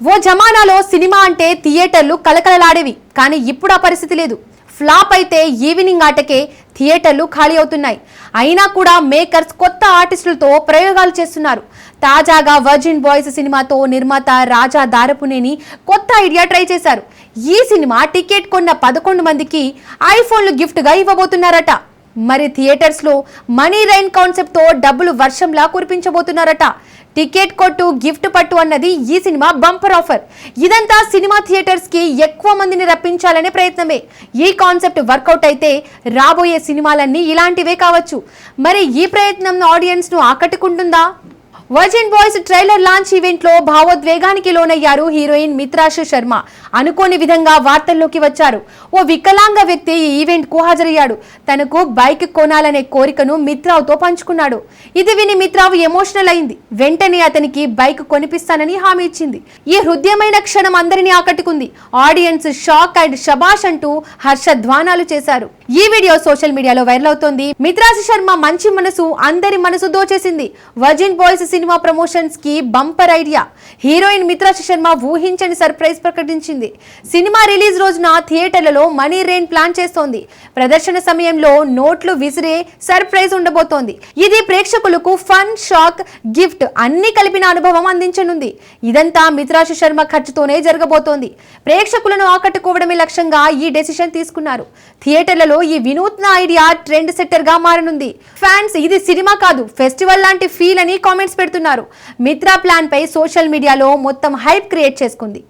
ఓ జమానాలో cinema అంటే థియేటర్లు కలకలలాడేవి. కానీ ఇప్పుడు ఆ పరిస్థితి లేదు. ఫ్లాప్ అయితే ఈవినింగ్ ఆటకే థియేటర్లు ఖాళీ అవుతున్నాయి. అయినా కూడా మేకర్స్ కొత్త ఆర్టిస్టులతో ప్రయోగాలు చేస్తున్నారు. తాజాగా వర్జిన్ బాయ్స్ సినిమాతో నిర్మాత రాజా దారపునేని కొత్త ఐడియా ట్రై చేశారు. ఈ సినిమా టికెట్ కొన్న 11 మందికి ఐఫోన్లు గిఫ్ట్గా ఇవ్వబోతున్నారట. మరి థియేటర్స్లో మనీ రైన్ కాన్సెప్ట్తో డబ్బులు వర్షంలా కురిపించబోతున్నారట. టికెట్ కొట్టు గిఫ్ట్ పట్టు అన్నది ఈ సినిమా బంపర్ ఆఫర్. ఇదంతా సినిమా థియేటర్స్ కి ఎక్కువ మందిని రప్పించాలనే ప్రయత్నమే. ఈ కాన్సెప్ట్ వర్కౌట్ అయితే రాబోయే సినిమాలన్నీ ఇలాంటివే కావచ్చు. మరి ఈ ప్రయత్నం ఆడియన్స్ ను ఆకట్టుకుంటుందా? Virgin boys trailer launch event లో భావోద్వేగానికి లోనయ్యారు హీరోయిన్ మిత్రాశు శర్మ. అనుకోని విధంగా వార్తల్లోకి వచ్చారు. ఓ వికలాంగ వ్యక్తి ఈ ఈవెంట్ కు హాజరయ్యాడు. తనకు బైక్ కొనాలనే కోరికను మిత్రావుతో పంచుకున్నాడు. ఇది విని మిత్రావు ఎమోషనల్ అయింది. వెంటనే అతనికి బైక్ కొనిపిస్తానని హామీ ఇచ్చింది. ఈ హృదయమైన క్షణం అందరినీ ఆకట్టుకుంది. ఆడియన్స్ షాక్ అండ్ షబాష్ అంటూ హర్షధ్వానాలు చేశారు. ఈ వీడియో సోషల్ మీడియాలో వైరల్ అవుతోంది. మిత్రాశు శర్మ మంచి మనసు అందరి మనసు దోచేసింది. వర్జిన్ బాయ్స్ సినిమా ప్రమోషన్స్ కి బంపర్ ఐడియా. హీరోయిన్ మిత్రాశు శర్మ ఊహించని సర్ప్రైజ్ ప్రకటించింది. సినిమా రిలీజ్ రోజున థియేటర్లలో మనీ రెయిన్ ప్లాన్ చేస్తోంది. ప్రదర్శన సమయంలో నోట్లు విసిరే సర్ప్రైజ్ ఉండబోతోంది. ఇది ప్రేక్షకులకు ఫన్, షాక్, గిఫ్ట్ అన్ని కలిపిన అనుభవం అందించనుంది. ఇదంతా మిత్రాశు శర్మ ఖర్చుతోనే జరగబోతోంది. ప్రేక్షకులను ఆకట్టుకోవడమే లక్ష్యంగా ఈ డెసిషన్ తీసుకున్నారు. థియేటర్లలో ఈ వినూత్న ఐడియా ట్రెండ్ సెట్టర్ గా మారనుంది. ఫ్యాన్స్ ఇది సినిమా కాదు ఫెస్టివల్ లాంటి ఫీల్ అని కామెంట్స్ పెడుతున్నారు. మిత్రా ప్లాన్ పై సోషల్ మీడియాలో మొత్తం హైప్ క్రియేట్ చేసుకుంది.